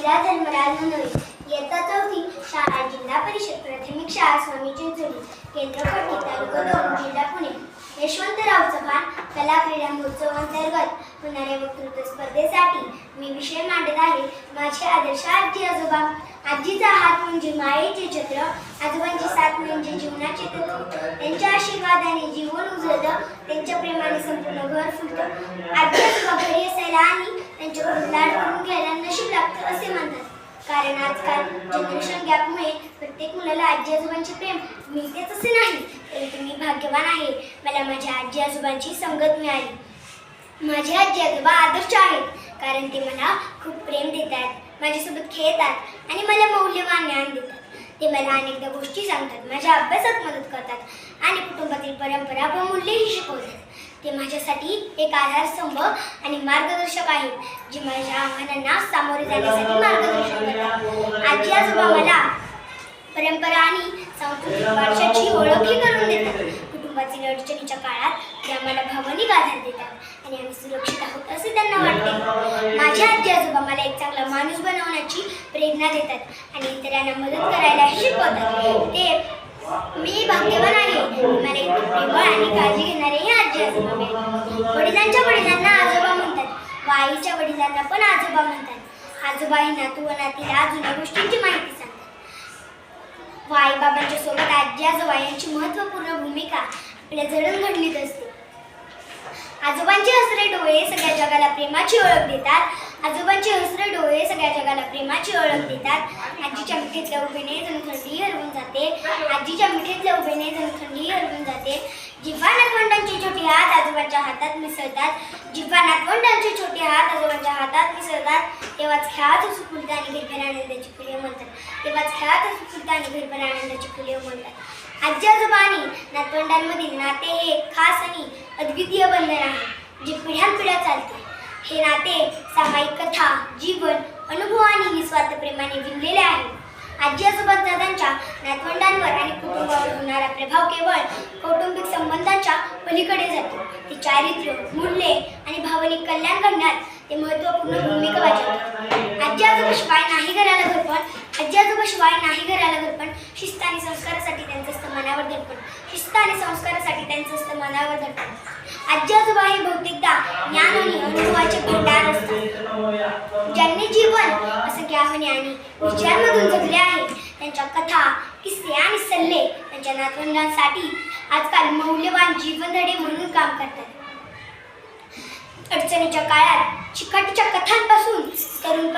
माझीला जन्मराज नोंदवली. इयत्ता 4थी, शाळा जिल्हा परिषद प्राथमिक शाळा स्वामी चिंचोली, केंद्र पट्टी, तालुका 2, जिल्हा पुणे. यशवंतराव चव्हाण कला क्रीडा महोत्सव अंतर्गत होणाऱ्या वक्तृत्व स्पर्धेसाठी मी विषय मांडत आहे माझे आदर्श आजी आजोबा. आजीचा हात म्हणजे मायेचे छत्र, आजोबांची साथ म्हणजे जीवनाचे तत्व. त्यांच्या आशीर्वादाने जीवन उजळतं, त्यांच्या प्रेमाने संपूर्ण घर फुलतं. आजी आजोबा घरी असायला आणि त्यांच्याकडून लाड करून घ्यायला नशीब लागतं असे म्हणतात. कारण आजकाल जनरेशन गॅपमुळे प्रत्येक मुलाला आजी आजोबांचे प्रेम मिळतेच असे नाही, परंतु मी भाग्यवान आहे, मला माझ्या आजी आजोबांची संगत मिळाली. माझे आजी आजोबा आदर्श आहेत, कारण ते मला खूप प्रेम देतात, माझ्यासोबत खेळतात आणि मला मौल्यवान ज्ञान देतात. ते मला अनेकदा गोष्टी सांगतात, माझ्या अभ्यासात मदत करतात आणि कुटुंबातील परंपरा व मूल्यही शिकवतात. ते माझ्यासाठी एक आधारस्तंभ आणि मार्गदर्शक आहेत, जे माझ्या आव्हानांना सामोरे जाण्यासाठी मार्गदर्शन करतात. आजी आजोबा मला परंपरा आणि सांस्कृतिक वारशाची ओळखही करून देतात. कुटुंबातील अडचणीच्या काळात ते आम्हाला भावनिक आधार देतात आणि आम्ही सुरक्षित आहोत असे त्यांना वाटते. माझ्या आजी आजोबा मला एक चांगला माणूस बनवण्याची प्रेरणा देतात आणि इतरांना मदत करायला शिकवतात. ते मी भाग्यवान आहे, मला इतके प्रेमळ आणि काळजी घेणारेही आजी आजोबा मिळाले. वडिलांच्या वडिलांना आजोबा म्हणतात व आईच्या वडिलांना पण आजोबा म्हणतात. आजोबा हे नातू व नातीला जुन्या गोष्टींची माहिती सांगतात व आईबाबांच्या सोबत आजी आजोबा यांची महत्त्वपूर्ण भूमिका आपल्या जडणघडणीत असते. आजोबांचे हसरे डोळे सगळ्या जगाला प्रेमाची ओळख देतात. आजोबांचे हसरे डोळे सगळ्या जगाला प्रेमाची ओळख देतात. आजीच्या मिठीतल्या उभेने जणू थंडी हरवून जाते. आजीच्या मिठीतल्या उभेने जणू थंडी हरवून जाते. जिव्हा नातवंडांचे छोटे हात आजोबांच्या हातात मिसळतात, जिव्हा नातवंडांचे छोटे हात आजोबांच्या हातात मिसळतात, तेव्हाच खेळात हसू फुलते आणि घरभर आनंदाची फुले उमलतात. तेव्हाच खेळात हसू फुलते आणि घरभर आनंदाची फुले उमलतात. आजी आजोबा आणि नातवंडांमधील नाते हे एक खास आणि अद्वितीय बंधन आहे, जे पिढ्यानपिढ्या चालते. हे नाते सामायिक कथा, जीवन, अनुभव आणि निस्वार्थ प्रेमाने विणलेले आहे. आजी आजोबांचा त्यांच्या नातवंडांवर आणि कुटुंबावर होणारा प्रभाव केवळ कौटुंबिक संबंधांच्या पलीकडे जातो. ते चारित्र्य, मूल्ये आणि भावनिक कल्याण करण्यात ते महत्त्वपूर्ण भूमिका बजावतात. आजी आजोबाशिवाय नाही घराला घरपण, आजी आजोबाशिवाय नाही घराला घरपण. शिस्त आणि संस्कारासाठी त्यांचं असतं मनावर दडपण, शिस्त आणि संस्कारासाठी त्यांचं असतं मनावर दडपण. आजी आजोबा हे बहुतेकदा ज्ञान आणि अनुभवाचे भंडार असतात. ज्यांनी जीवन असं आव्हाने आणि विचारांमधून जगले आहे, त्यांच्या कथा, किस्से आणि सल्ले त्यांच्या नातवंडांसाठी आजकाल मौल्यवान जीवनधडे म्हणून काम करतात. अडचणीच्या काळात चिकाटीच्या कथांपासून तरुण